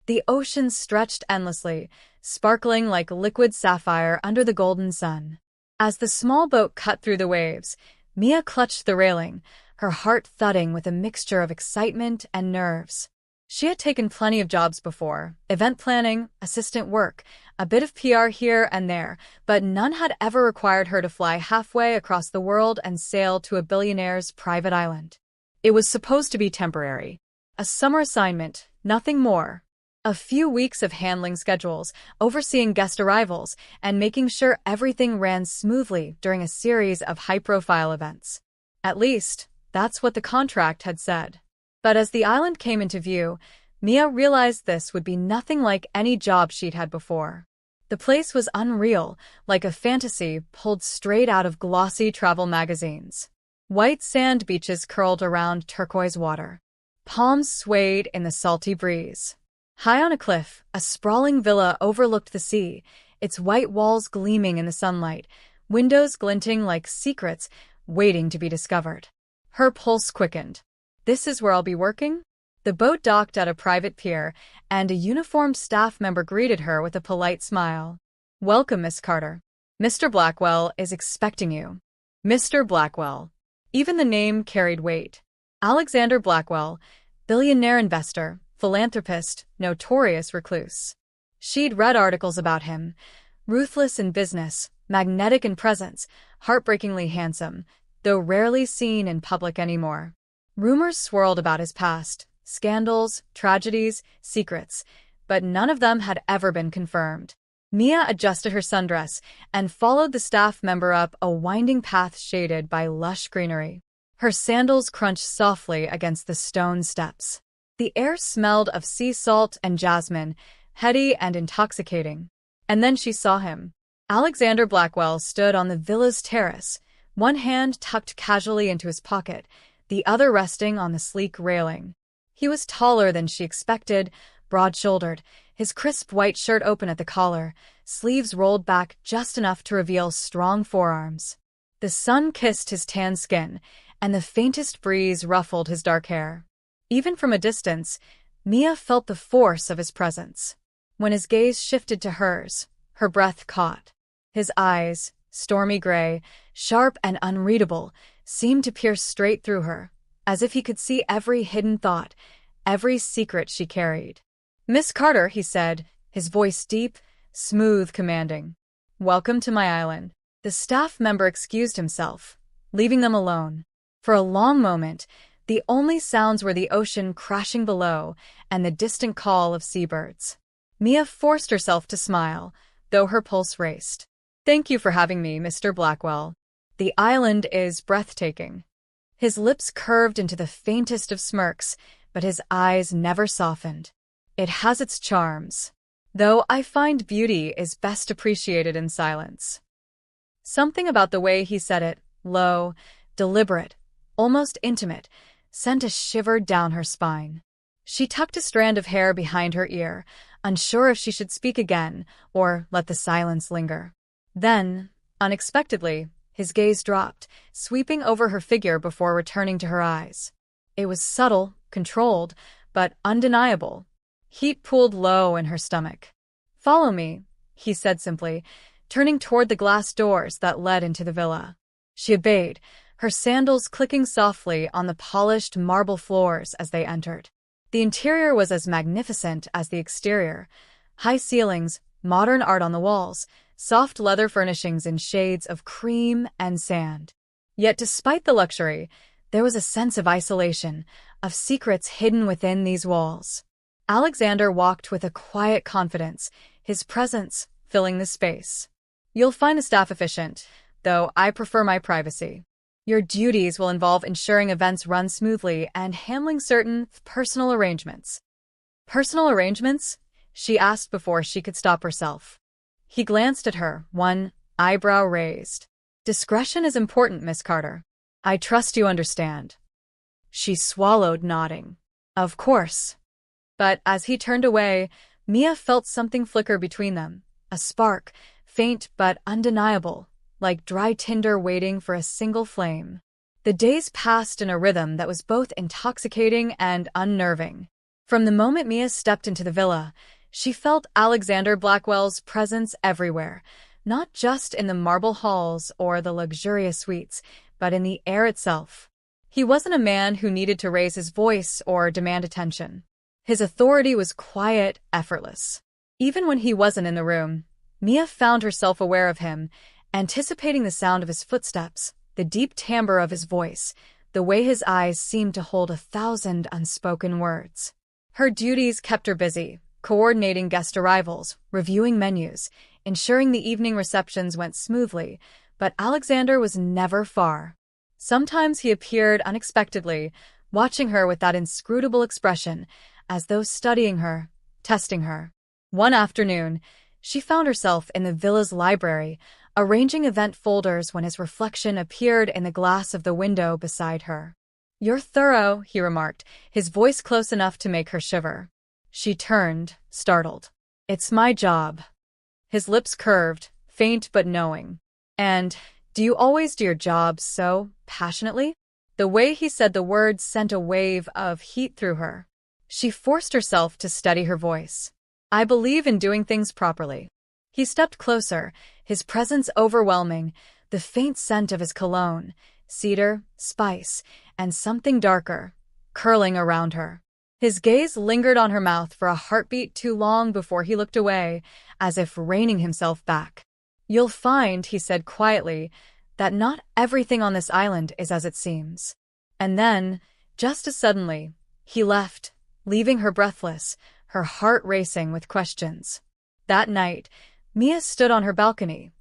The ocean stretched endlessly, sparkling like liquid sapphire under the golden sun. As the small boat cut through the waves, Mia clutched the railing, her heart thudding with a mixture of excitement and nerves. She had taken plenty of jobs before, event planning, assistant work, a bit of PR here and there, but none had ever required her to fly halfway across the world and sail to a billionaire's private island. It was supposed to be temporary. A summer assignment, nothing more. A few weeks of handling schedules, overseeing guest arrivals, and making sure everything ran smoothly during a series of high-profile events. At least, that's what the contract had said. But as the island came into view, Mia realized this would be nothing like any job she'd had before. The place was unreal, like a fantasy pulled straight out of glossy travel magazines. White sand beaches curled around turquoise water. Palms swayed in the salty breeze. High on a cliff, a sprawling villa overlooked the sea, its white walls gleaming in the sunlight, windows glinting like secrets waiting to be discovered. Her pulse quickened. This is where I'll be working? The boat docked at a private pier, and a uniformed staff member greeted her with a polite smile. Welcome, Miss Carter. Mr. Blackwell is expecting you. Mr. Blackwell. Even the name carried weight. Alexander Blackwell, billionaire investor, philanthropist, notorious recluse. She'd read articles about him. Ruthless in business, magnetic in presence, heartbreakingly handsome, though rarely seen in public anymore. Rumors swirled about his past, scandals, tragedies, secrets, but none of them had ever been confirmed. Mia adjusted her sundress and followed the staff member up a winding path shaded by lush greenery. Her sandals crunched softly against the stone steps. The air smelled of sea salt and jasmine, heady and intoxicating. And then she saw him. Alexander Blackwell stood on the villa's terrace, one hand tucked casually into his pocket, the other resting on the sleek railing. He was taller than she expected, broad-shouldered, his crisp white shirt open at the collar, sleeves rolled back just enough to reveal strong forearms. The sun kissed his tan skin, and the faintest breeze ruffled his dark hair. Even from a distance, Mia felt the force of his presence. When his gaze shifted to hers, her breath caught. His eyes, stormy gray, sharp and unreadable, seemed to pierce straight through her, as if he could see every hidden thought, every secret she carried. Miss Carter, he said, his voice deep, smooth, commanding. Welcome to my island. The staff member excused himself, leaving them alone. For a long moment, the only sounds were the ocean crashing below and the distant call of seabirds. Mia forced herself to smile, though her pulse raced. Thank you for having me, Mr. Blackwell. The island is breathtaking. His lips curved into the faintest of smirks, but his eyes never softened. It has its charms, though I find beauty is best appreciated in silence. Something about the way he said it, low, deliberate, almost intimate, sent a shiver down her spine. She tucked a strand of hair behind her ear, unsure if she should speak again or let the silence linger. Then, unexpectedly, his gaze dropped, sweeping over her figure before returning to her eyes. It was subtle, controlled, but undeniable. Heat pooled low in her stomach. Follow me, he said simply, turning toward the glass doors that led into the villa. She obeyed, her sandals clicking softly on the polished marble floors as they entered. The interior was as magnificent as the exterior. High ceilings, modern art on the walls, soft leather furnishings in shades of cream and sand. Yet despite the luxury, there was a sense of isolation, of secrets hidden within these walls. Alexander walked with a quiet confidence, his presence filling the space. You'll find the staff efficient, though I prefer my privacy. Your duties will involve ensuring events run smoothly and handling certain personal arrangements. Personal arrangements? She asked before she could stop herself. He glanced at her, one eyebrow raised. Discretion is important, Miss Carter. I trust you understand. She swallowed, nodding. Of course. But as he turned away, Mia felt something flicker between them, a spark, faint but undeniable, like dry tinder waiting for a single flame. The days passed in a rhythm that was both intoxicating and unnerving. From the moment Mia stepped into the villa, she felt Alexander Blackwell's presence everywhere, not just in the marble halls or the luxurious suites, but in the air itself. He wasn't a man who needed to raise his voice or demand attention. His authority was quiet, effortless. Even when he wasn't in the room, Mia found herself aware of him, anticipating the sound of his footsteps, the deep timbre of his voice, the way his eyes seemed to hold 1,000 unspoken words. Her duties kept her busy, coordinating guest arrivals, reviewing menus, ensuring the evening receptions went smoothly, but Alexander was never far. Sometimes he appeared unexpectedly, watching her with that inscrutable expression, as though studying her, testing her. One afternoon, she found herself in the villa's library, arranging event folders when his reflection appeared in the glass of the window beside her. "You're thorough," he remarked, his voice close enough to make her shiver. She turned, startled. "It's my job." His lips curved, faint but knowing. "And do you always do your job so passionately?" The way he said the words sent a wave of heat through her. She forced herself to steady her voice. "I believe in doing things properly." He stepped closer, his presence overwhelming, the faint scent of his cologne, cedar, spice, and something darker, curling around her. His gaze lingered on her mouth for a heartbeat too long before he looked away, as if reining himself back. "You'll find," he said quietly, "that not everything on this island is as it seems." And then, just as suddenly, he left, leaving her breathless, her heart racing with questions. That night, Mia stood on her balcony,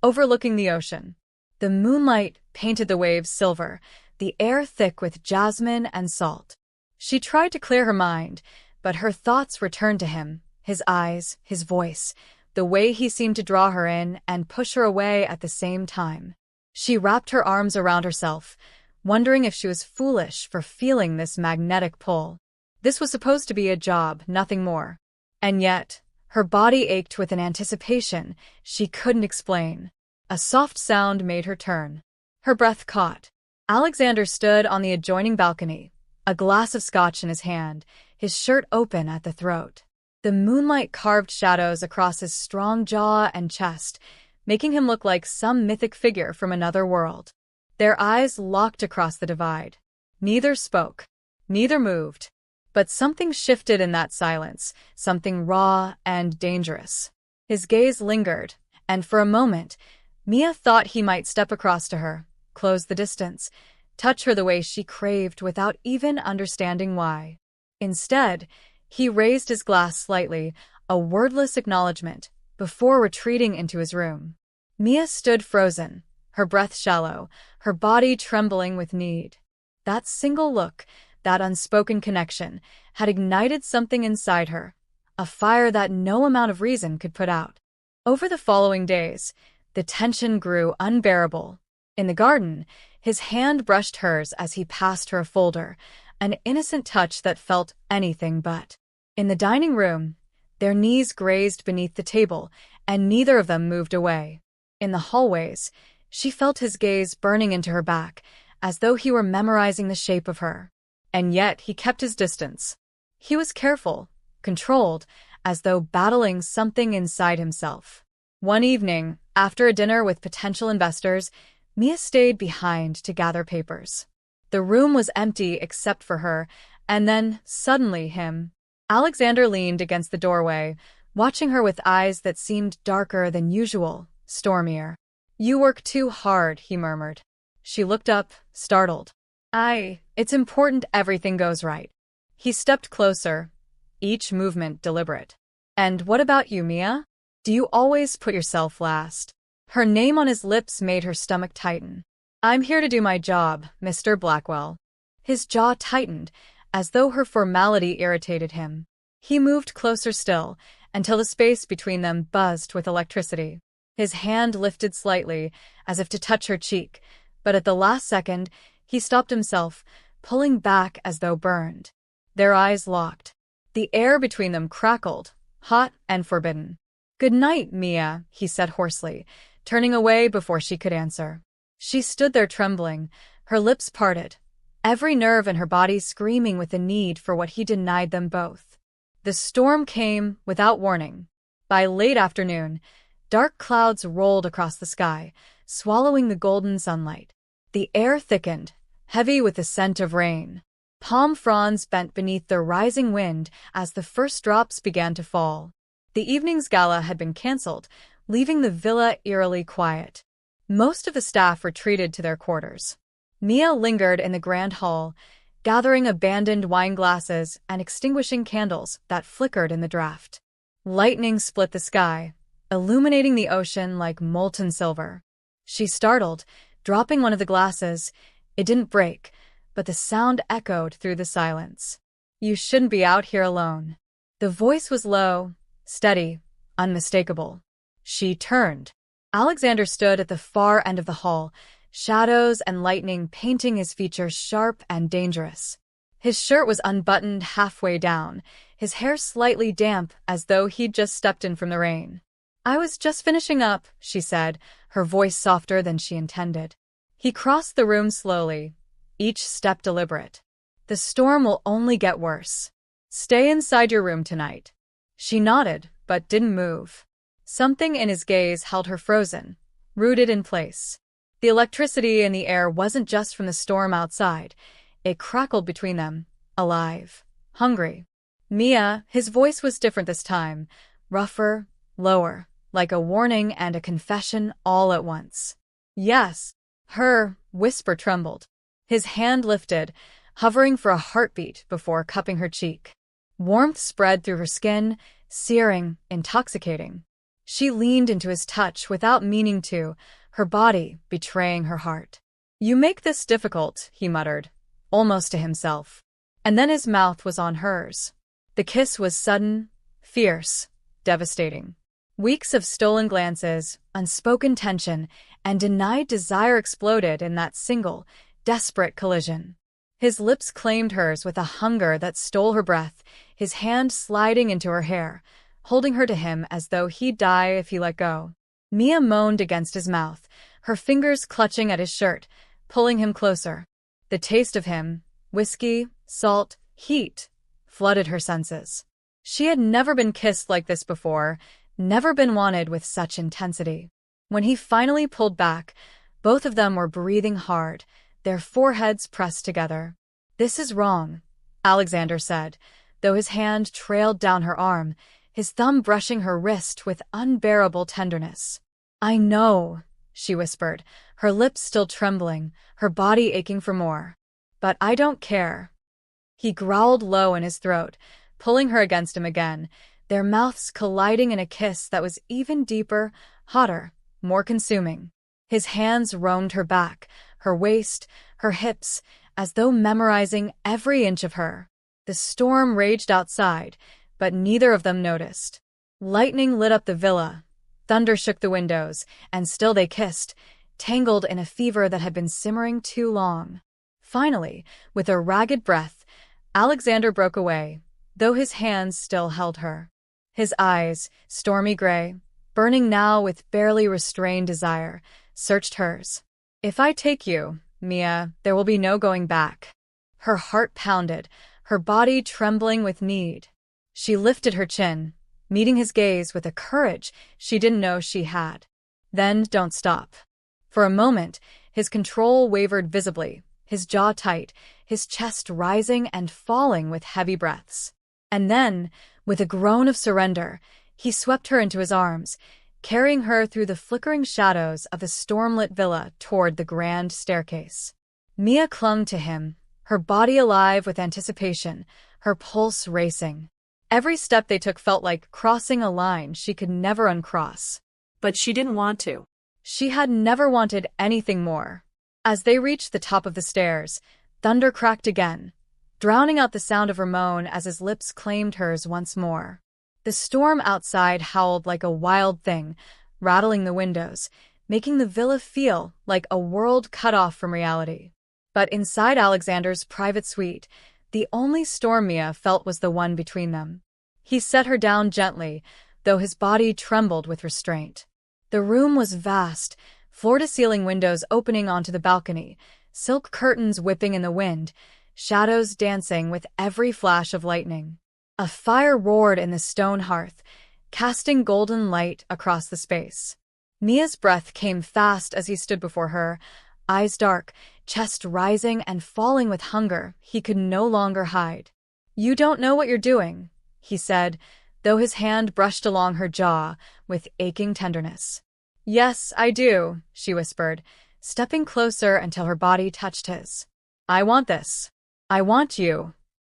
overlooking the ocean. The moonlight painted the waves silver, the air thick with jasmine and salt. She tried to clear her mind, but her thoughts returned to him, his eyes, his voice, the way he seemed to draw her in and push her away at the same time. She wrapped her arms around herself, wondering if she was foolish for feeling this magnetic pull. This was supposed to be a job, nothing more. And yet, her body ached with an anticipation she couldn't explain. A soft sound made her turn. Her breath caught. Alexander stood on the adjoining balcony, a glass of scotch in his hand, his shirt open at the throat. The moonlight carved shadows across his strong jaw and chest, making him look like some mythic figure from another world. Their eyes locked across the divide. Neither spoke. Neither moved. But something shifted in that silence, something raw and dangerous. His gaze lingered, and for a moment, Mia thought he might step across to her, close the distance, touch her the way she craved without even understanding why. Instead, he raised his glass slightly, a wordless acknowledgement, before retreating into his room. Mia stood frozen, her breath shallow, her body trembling with need. That single look, that unspoken connection, had ignited something inside her, a fire that no amount of reason could put out. Over the following days, the tension grew unbearable. In the garden, his hand brushed hers as he passed her a folder, an innocent touch that felt anything but. In the dining room, their knees grazed beneath the table, and neither of them moved away. In the hallways, she felt his gaze burning into her back, as though he were memorizing the shape of her. And yet he kept his distance. He was careful, controlled, as though battling something inside himself. One evening, after a dinner with potential investors, Mia stayed behind to gather papers. The room was empty except for her, and then, suddenly, him. Alexander leaned against the doorway, watching her with eyes that seemed darker than usual, stormier. "You work too hard," he murmured. She looked up, startled. It's important everything goes right." He stepped closer, each movement deliberate. "And what about you, Mia? Do you always put yourself last?" Her name on his lips made her stomach tighten. "I'm here to do my job, Mr. Blackwell." His jaw tightened, as though her formality irritated him. He moved closer still, until the space between them buzzed with electricity. His hand lifted slightly, as if to touch her cheek, but at the last second, he stopped himself, pulling back as though burned. Their eyes locked. The air between them crackled, hot and forbidden. "Good night, Mia," he said hoarsely, turning away before she could answer. She stood there trembling, her lips parted, every nerve in her body screaming with the need for what he denied them both. The storm came without warning. By late afternoon, dark clouds rolled across the sky, swallowing the golden sunlight. The air thickened, heavy with the scent of rain. Palm fronds bent beneath the rising wind as the first drops began to fall. The evening's gala had been cancelled, leaving the villa eerily quiet. Most of the staff retreated to their quarters. Mia lingered in the grand hall, gathering abandoned wine glasses and extinguishing candles that flickered in the draught. Lightning split the sky, illuminating the ocean like molten silver. She startled, dropping one of the glasses. It didn't break, but the sound echoed through the silence. "You shouldn't be out here alone." The voice was low, steady, unmistakable. She turned. Alexander stood at the far end of the hall, shadows and lightning painting his features sharp and dangerous. His shirt was unbuttoned halfway down, his hair slightly damp as though he'd just stepped in from the rain. "I was just finishing up," she said, her voice softer than she intended. He crossed the room slowly, each step deliberate. "The storm will only get worse. Stay inside your room tonight." She nodded, but didn't move. Something in his gaze held her frozen, rooted in place. The electricity in the air wasn't just from the storm outside. It crackled between them, alive, hungry. "Mia," his voice was different this time, rougher, lower, like a warning and a confession all at once. "Yes." Her whisper trembled. His hand lifted, hovering for a heartbeat before cupping her cheek. Warmth spread through her skin, searing, intoxicating. She leaned into his touch without meaning to, her body betraying her heart. "You make this difficult," he muttered, almost to himself. And then his mouth was on hers. The kiss was sudden, fierce, devastating. Weeks of stolen glances, unspoken tension, and denied desire exploded in that single, desperate collision. His lips claimed hers with a hunger that stole her breath, his hand sliding into her hair, holding her to him as though he'd die if he let go. Mia moaned against his mouth, her fingers clutching at his shirt, pulling him closer. The taste of him, whiskey, salt, heat, flooded her senses. She had never been kissed like this before, never been wanted with such intensity. When he finally pulled back, both of them were breathing hard, their foreheads pressed together. "This is wrong," Alexander said, though his hand trailed down her arm, his thumb brushing her wrist with unbearable tenderness. "I know," she whispered, her lips still trembling, her body aching for more. "But I don't care." He growled low in his throat, pulling her against him again, their mouths colliding in a kiss that was even deeper, hotter, more consuming. His hands roamed her back, her waist, her hips, as though memorizing every inch of her. The storm raged outside, but neither of them noticed. Lightning lit up the villa, thunder shook the windows, and still they kissed, tangled in a fever that had been simmering too long. Finally, with a ragged breath, Alexander broke away, though his hands still held her. His eyes, stormy gray, burning now with barely restrained desire, searched hers. "If I take you, Mia, there will be no going back." Her heart pounded, her body trembling with need. She lifted her chin, meeting his gaze with a courage she didn't know she had. "Then don't stop." For a moment, his control wavered visibly, his jaw tight, his chest rising and falling with heavy breaths. And then, with a groan of surrender, he swept her into his arms, carrying her through the flickering shadows of the stormlit villa toward the grand staircase. Mia clung to him, her body alive with anticipation, her pulse racing. Every step they took felt like crossing a line she could never uncross. But she didn't want to. She had never wanted anything more. As they reached the top of the stairs, thunder cracked again, drowning out the sound of her moan as his lips claimed hers once more. The storm outside howled like a wild thing, rattling the windows, making the villa feel like a world cut off from reality. But inside Alexander's private suite, the only storm Mia felt was the one between them. He set her down gently, though his body trembled with restraint. The room was vast, floor-to-ceiling windows opening onto the balcony, silk curtains whipping in the wind, shadows dancing with every flash of lightning. A fire roared in the stone hearth, casting golden light across the space. Mia's breath came fast as he stood before her, eyes dark, chest rising and falling with hunger he could no longer hide. "You don't know what you're doing," he said, though his hand brushed along her jaw with aching tenderness. "Yes, I do," she whispered, stepping closer until her body touched his. "I want this. I want you."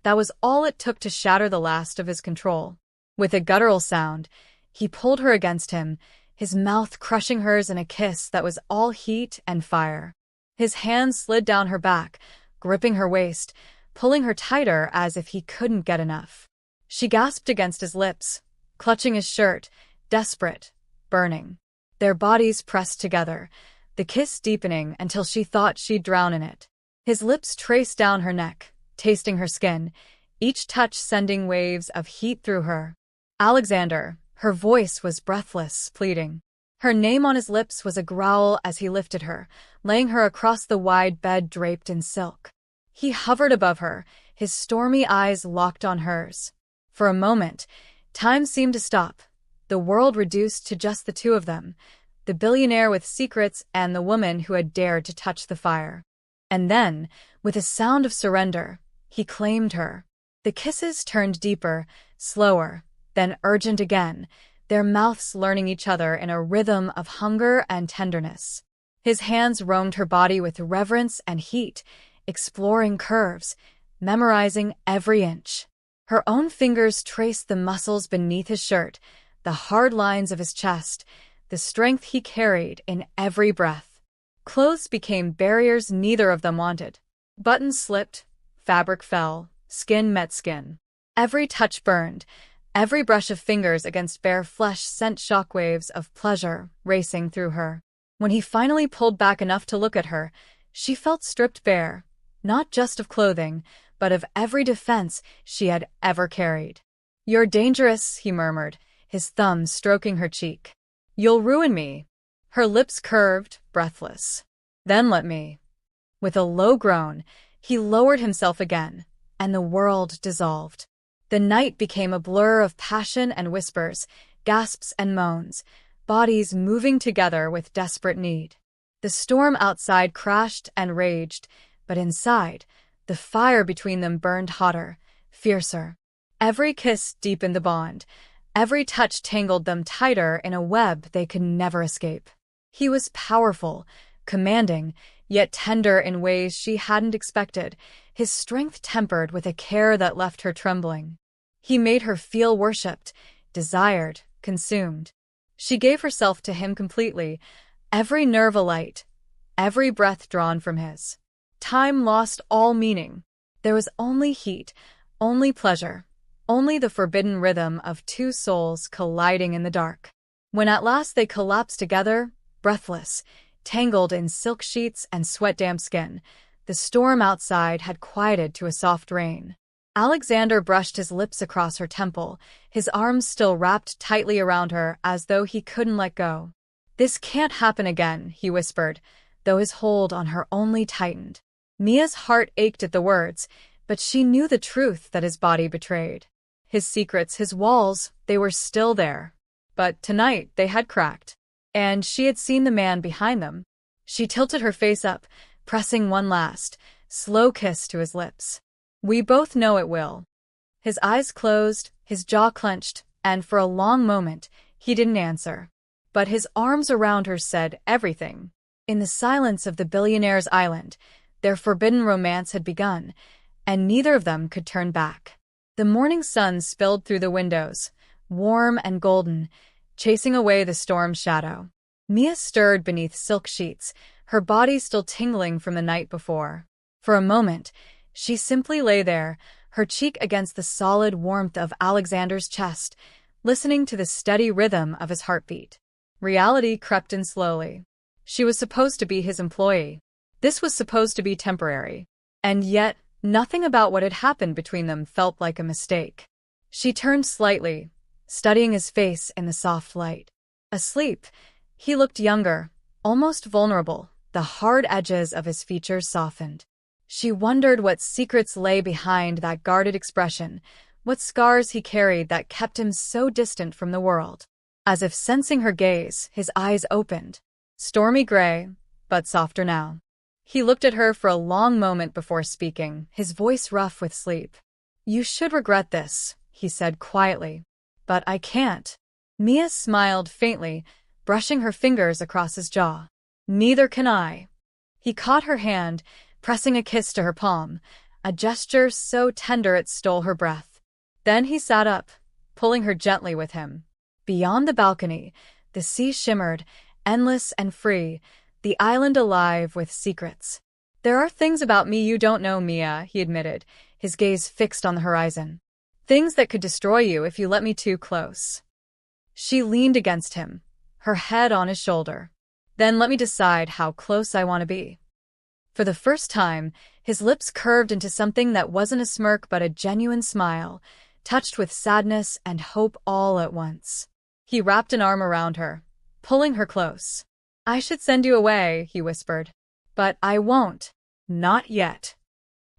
That was all it took to shatter the last of his control. With a guttural sound, he pulled her against him, his mouth crushing hers in a kiss that was all heat and fire. His hand slid down her back, gripping her waist, pulling her tighter as if he couldn't get enough. She gasped against his lips, clutching his shirt, desperate, burning. Their bodies pressed together, the kiss deepening until she thought she'd drown in it. His lips traced down her neck, tasting her skin, each touch sending waves of heat through her. "Alexander," her voice was breathless, pleading. Her name on his lips was a growl as he lifted her, laying her across the wide bed draped in silk. He hovered above her, his stormy eyes locked on hers. For a moment, time seemed to stop, the world reduced to just the two of them, the billionaire with secrets and the woman who had dared to touch the fire. And then, with a sound of surrender, he claimed her. The kisses turned deeper, slower, then urgent again, their mouths learning each other in a rhythm of hunger and tenderness. His hands roamed her body with reverence and heat, exploring curves, memorizing every inch. Her own fingers traced the muscles beneath his shirt, the hard lines of his chest, the strength he carried in every breath. Clothes became barriers neither of them wanted. Buttons slipped, fabric fell, skin met skin. Every touch burned, every brush of fingers against bare flesh sent shockwaves of pleasure racing through her. When he finally pulled back enough to look at her, she felt stripped bare, not just of clothing, but of every defense she had ever carried. "You're dangerous," he murmured, his thumb stroking her cheek. "You'll ruin me." Her lips curved, breathless. "Then let me." With a low groan, he lowered himself again, and the world dissolved. The night became a blur of passion and whispers, gasps and moans, bodies moving together with desperate need. The storm outside crashed and raged, but inside, the fire between them burned hotter, fiercer. Every kiss deepened the bond. Every touch tangled them tighter in a web they could never escape. He was powerful, commanding, yet tender in ways she hadn't expected, his strength tempered with a care that left her trembling. He made her feel worshipped, desired, consumed. She gave herself to him completely, every nerve alight, every breath drawn from his. Time lost all meaning. There was only heat, only pleasure, only the forbidden rhythm of two souls colliding in the dark. When at last they collapsed together, breathless, tangled in silk sheets and sweat-damp skin, the storm outside had quieted to a soft rain. Alexander brushed his lips across her temple, his arms still wrapped tightly around her as though he couldn't let go. "This can't happen again," he whispered, though his hold on her only tightened. Mia's heart ached at the words, but she knew the truth that his body betrayed. His secrets, his walls, they were still there. But tonight they had cracked. And she had seen the man behind them. She tilted her face up, pressing one last, slow kiss to his lips. "We both know it will." His eyes closed, his jaw clenched, and for a long moment, he didn't answer. But his arms around her said everything. In the silence of the billionaire's island, their forbidden romance had begun, and neither of them could turn back. The morning sun spilled through the windows, warm and golden, chasing away the storm's shadow. Mia stirred beneath silk sheets, her body still tingling from the night before. For a moment, she simply lay there, her cheek against the solid warmth of Alexander's chest, listening to the steady rhythm of his heartbeat. Reality crept in slowly. She was supposed to be his employee. This was supposed to be temporary. And yet, nothing about what had happened between them felt like a mistake. She turned slightly, studying his face in the soft light. Asleep, he looked younger, almost vulnerable, The hard edges of his features softened. She wondered what secrets lay behind that guarded expression, what scars he carried that kept him so distant from the world. As if sensing her gaze, his eyes opened. Stormy gray, but softer now. He looked at her for a long moment before speaking, his voice rough with sleep. "You should regret this," he said quietly. "But I can't." Mia smiled faintly, brushing her fingers across his jaw. "Neither can I." He caught her hand, pressing a kiss to her palm, a gesture so tender it stole her breath. Then he sat up, pulling her gently with him. Beyond the balcony, the sea shimmered, endless and free, the island alive with secrets. "There are things about me you don't know, Mia," he admitted, his gaze fixed on the horizon. "Things that could destroy you if you let me too close." She leaned against him, her head on his shoulder. "Then let me decide how close I want to be." For the first time, his lips curved into something that wasn't a smirk but a genuine smile, touched with sadness and hope all at once. He wrapped an arm around her, pulling her close. "I should send you away," he whispered. "But I won't. Not yet."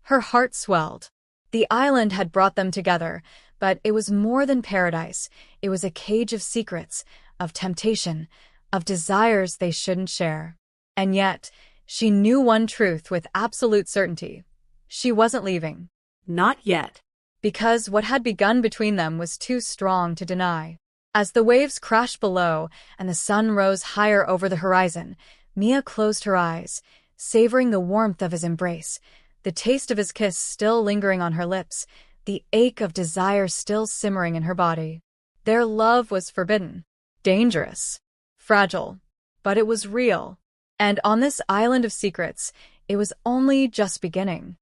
Her heart swelled. The island had brought them together, but it was more than paradise. It was a cage of secrets, of temptation, of desires they shouldn't share. And yet, she knew one truth with absolute certainty. She wasn't leaving. Not yet. Because what had begun between them was too strong to deny. As the waves crashed below and the sun rose higher over the horizon, Mia closed her eyes, savoring the warmth of his embrace, the taste of his kiss still lingering on her lips, the ache of desire still simmering in her body. Their love was forbidden, dangerous, fragile, but it was real. And on this island of secrets, it was only just beginning.